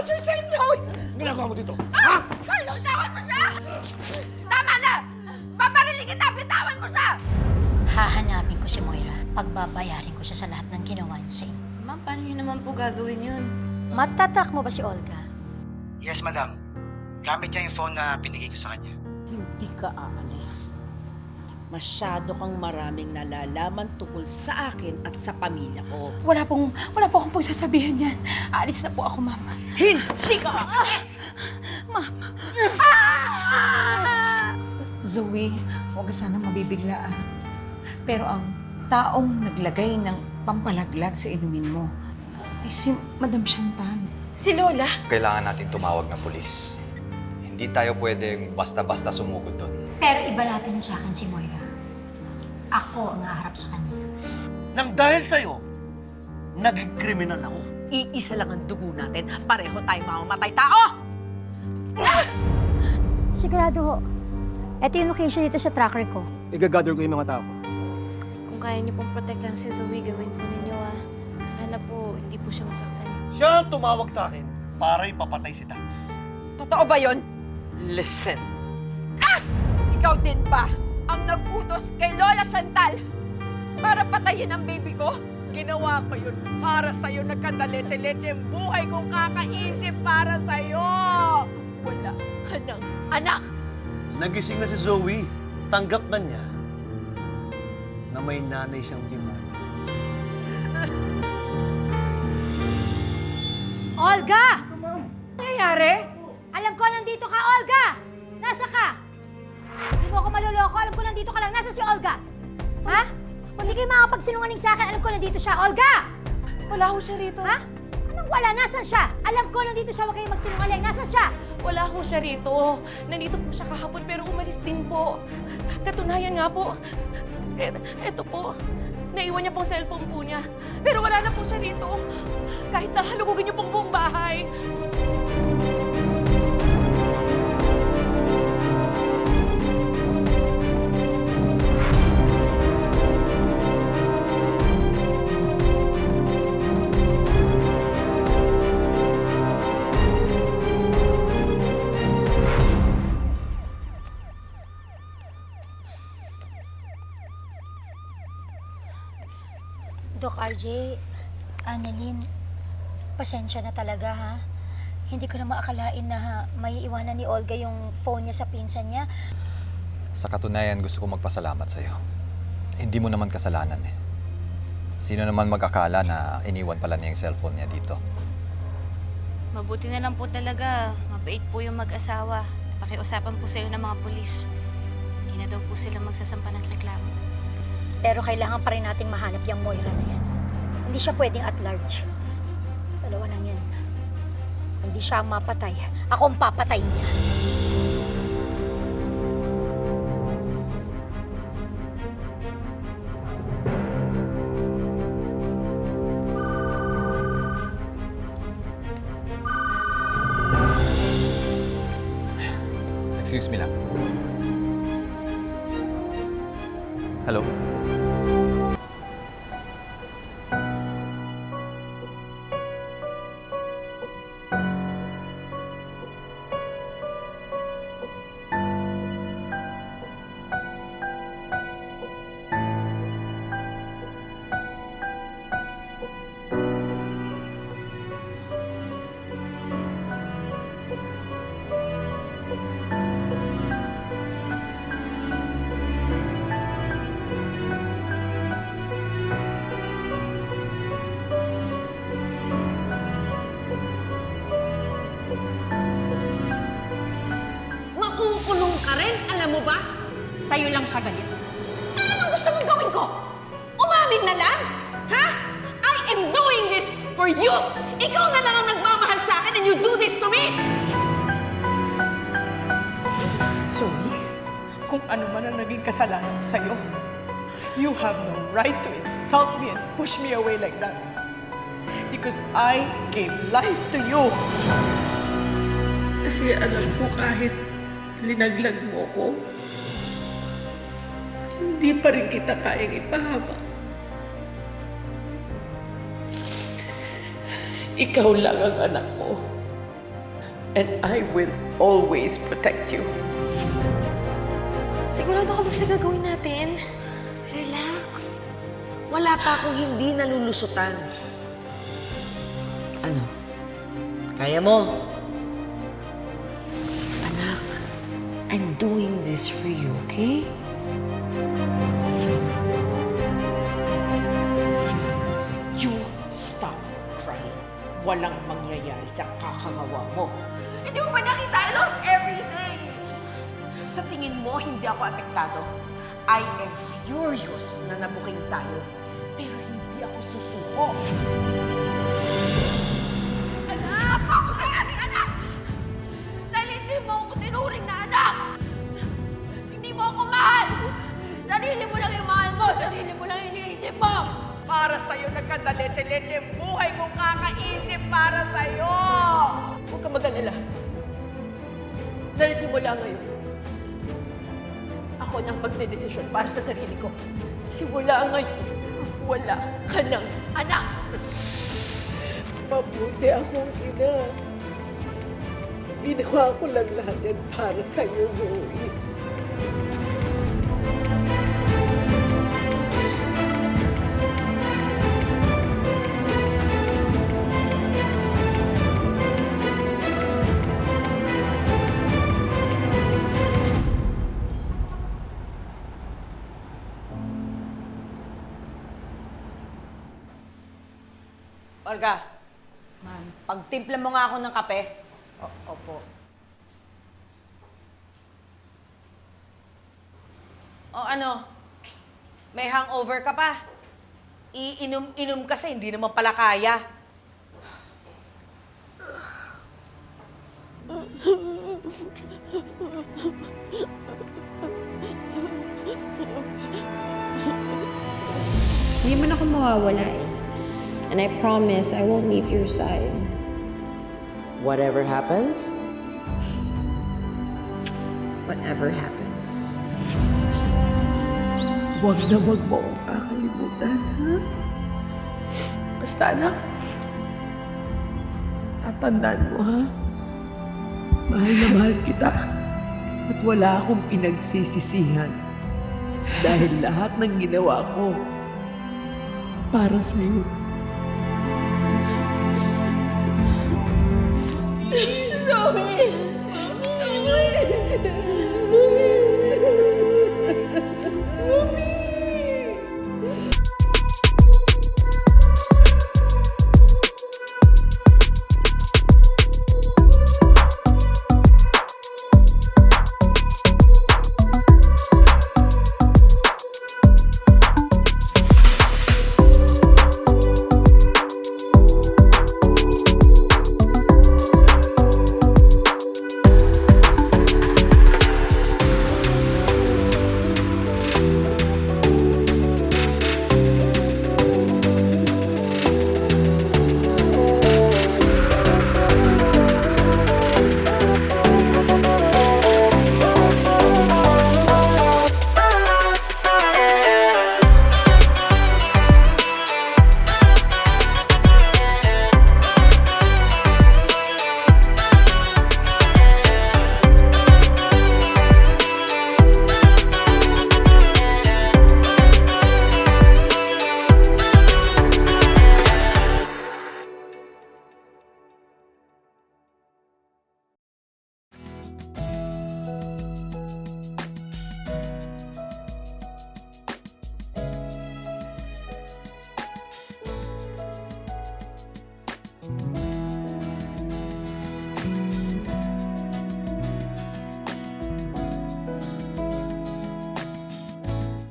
you're saying no! Ginagawa mo dito? Ha? Carlos, awan mo siya! Tama na! Babarilin kita! Bitawan mo siya! Hahanapin ko si Moira. Pagbabayarin ko siya sa lahat ng ginawa niya sa inyo. Ma'am, paano niyo naman po gagawin yun? Matatrack mo ba si Olga? Yes, madam. Gamit niya yung phone na binigay ko sa kanya. Hindi ka aalis. Masyado kang maraming nalalaman tungkol sa akin at sa pamilya ko. Wala po akong pagsasabihan yan. Aalis na po ako, ma'am. Hindi ka Ma'am. Zoe, huwag ka sana mabibigla. Pero ang taong naglagay ng pampalaglag sa inumin mo ay si Madam Chantal. Si Lola? Kailangan natin tumawag ng pulis. Hindi tayo pwedeng basta-basta sumugod doon. Pero ibalato niyo sa akin si Moira. Ako ang haharap sa kanya. Nang dahil sa'yo, naging kriminal ako. Iisa lang ang dugo natin. Pareho tayong mamamatay tao! Sigurado ho. Ito yung location dito sa tracker ko. Igagather ko yung mga tao. Kung kaya niyo pong protektahan si Zoe, gawin po ninyo Sana po hindi po siya masaktan. Siya ang tumawag sa akin para ipapatay si Dax. Totoo ba yun? Listen. Ikaw din ba ang nag-utos kay Lola Chantal para patayin ang baby ko? Ginawa ko yun para sa'yo. Nagkandaleche-leche ang buhay kong kakaisip para sa'yo. Wala ka ng anak! Nagising na si Zoe. Tanggap na niya na may nanay siyang demonyo. Olga! Nangyayari? Alam ko nandito ka, Olga! Nasa ka? Hindi mo ako maluloko. Alam ko nandito ka lang. Nasa si Olga? Ha? Hindi kayo makapagsinungaling sa akin. Alam ko nandito siya. Olga! Wala ho siya rito. Ha? Anong wala? Nasaan siya? Alam ko nandito siya. Huwag kayong magsinungaling. Nasaan siya? Wala ho siya rito. Nandito po siya kahapon pero umalis din po. Katunayan nga po, eto po, naiwan niya pong cellphone po niya. Pero wala na po siya rito. Kahit na halugugin niyo pong buong bahay. Doc RJ, Annalyn, pasensya na talaga ha. Hindi ko na maakalain na may iwanan ni Olga yung phone niya sa pinsan niya. Sa katunayan, gusto ko magpasalamat sa'yo. Hindi mo naman kasalanan eh. Sino naman mag-akala na iniwan pala niya yung cellphone niya dito? Mabuti na lang po talaga. Mabait po yung mag-asawa. Napakiusapan po sila ng mga pulis. Hindi na daw po sila magsasampa ng reklamo. Pero kailangan pa rin nating mahanap yung Moira na yan. Hindi siya pwedeng at large. Dalawa lang yan. Hindi siya ang mapatay. Ako ang papatay niya. Excuse me lang. Hello? Makukulong ka rin, alam mo ba? Sa'yo lang siya galit. Anong gusto mong gawin ko? Umamin na lang? Ha? I am doing this for you! Ikaw na lang ang nagmamahal sa akin and you do this to me! Zoe, kung ano man ang naging kasalanan mo sa'yo, you have no right to insult me and push me away like that. Because I gave life to you. Kasi alam ko kahit linaglag mo ko, hindi pa rin kita kayang ipahama. Ikaw lang ang anak ko. And I will always protect you. Sigurado ka ba sa gagawin natin? Relax. Wala pa akong hindi nalulusutan. Ano? Kaya mo? Anak, I'm doing this for you, okay? You stop crying. Walang mangyayari sa kakangawa mo. Hindi mo ba nakita? I lost everything! Sa tingin mo, hindi ako apektado. I am furious na nabuking tayo. Pero hindi ako susuko. Anak! Ako sa aking anak! Dahil hindi mo ako tinuring na anak! Hindi mo ako mahal! Sarili mo lang yung mahal mo! Sarili mo lang yung iniisip mo! Para sa'yo nagkandaletse-letse ang buhay kong kakaisip para sa'yo! Huwag ka mag-alala. Dahil simula ngayon, ako na ang magdedesisyon para sa sarili ko. Simula ngayon, wala ka ng anak! Mabuti akong ina. Ginawa ko lang lahat yan para sa'yo, Zoe. Olga, ma'am, pagtimpla mo nga ako ng kape. Opo. O ano, may hangover ka pa? Iinom-inom kasi, hindi naman pala kaya. Hindi man ako mawawala eh. And I promise I won't leave your side. Whatever happens? Whatever happens. Huwag na huwag mo akong kakalimutan, ha? Basta anak, tatandaan mo, ha? Mahal na mahal kita. At wala akong pinagsisisihan. Dahil lahat ng ginawa ko para sa'yo. Zoe!